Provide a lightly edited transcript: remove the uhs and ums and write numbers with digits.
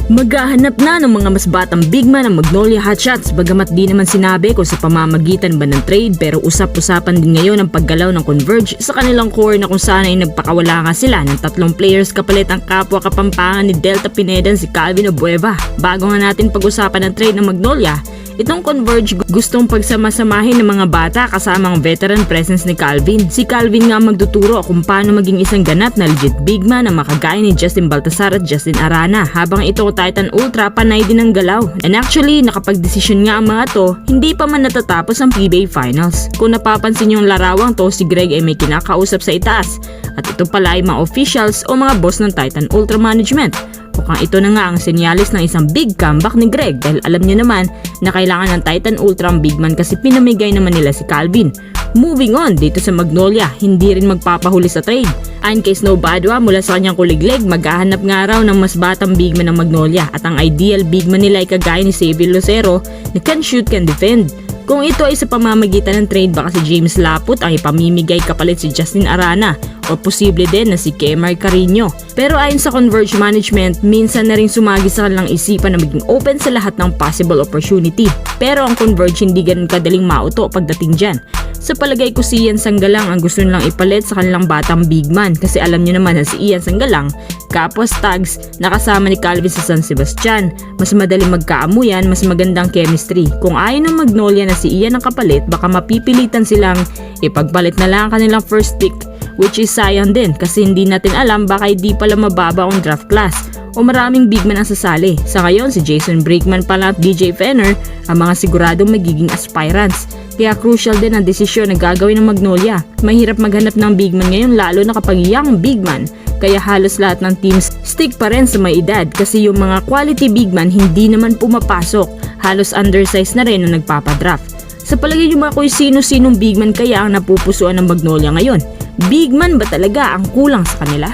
Maghahanap na ng mga mas batang bigman ang Magnolia Hotshots, bagamat di naman sinabi kung sa pamamagitan ba ng trade, pero usap-usapan din ngayon ang paggalaw ng Converge sa kanilang core na kung saan ay nagpakawala nga sila ng tatlong players kapalit ang kapwa kapampangan ni Delta Pineda si Calvin Abueva. Bago nga natin pag-usapan ang trade ng Magnolia, itong Converge gustong pagsamasamahin ng mga bata kasama ang veteran presence ni Calvin. Si Calvin nga magtuturo kung paano maging isang ganap na legit bigman na makagaya ni Justin Baltasar at Justin Arana, habang itong Titan Ultra panay din ang galaw. And actually, nakapag-desisyon nga ang mga to, hindi pa man natatapos ang PBA Finals. Kung napapansin yung larawang to, si Greg ay may kinakausap sa itaas, at ito pala ay mga officials o mga boss ng Titan Ultra Management. Mukhang ito na nga ang senyalis ng isang big comeback ni Greg, dahil alam niya naman na kailangan ng Titan Ultra ang bigman kasi pinamigay naman nila si Calvin. Moving on dito sa Magnolia, hindi rin magpapahuli sa trade. Ayon kay Snow Badwa, mula sa kanyang kuliglig, maghahanap nga raw ng mas batang bigman ng Magnolia, at ang ideal bigman nila ay kagaya ni Xavier Lucero na can shoot, can defend. Kung ito ay sa pamamagitan ng trade, baka si James Laput ang ipamimigay kapalit si Justin Arana, o posible din na si Kemar Carino. Pero ayon sa Converge Management, minsan na rin sumagi sa kanilang isipan na maging open sa lahat ng possible opportunity. Pero ang Converge hindi ganun kadaling mauto pagdating dyan. Sa palagay ko, si Ian Sanggalang ang gusto nilang ipalit sa kanilang batang bigman, kasi alam niyo naman na si Ian Sanggalang, kapwa Stags, nakasama ni Calvin sa San Sebastian. Mas madaling magkaamuyan, mas magandang chemistry. Kung ayaw ng Magnolia na si Ian ang kapalit, baka mapipilitan silang ipagpalit na lang ang kanilang first pick, which is sayang din kasi hindi natin alam, baka hindi pala mababa ang draft class o maraming bigman ang sasali. Sa ngayon, si Jason Brickman pala at DJ Fenner ang mga siguradong magiging aspirants. Kaya crucial din ang desisyon na gagawin ng Magnolia. Mahirap maghanap ng bigman ngayon, lalo na kapag young bigman. Kaya halos lahat ng teams stick pa rin sa may edad, kasi yung mga quality bigman hindi naman pumapasok. Halos undersized na rin na nagpapadraft. Sa palagay nyo mga kuy, sino-sinong bigman kaya ang napupusuan ng Magnolia ngayon? Bigman ba talaga ang kulang sa kanila?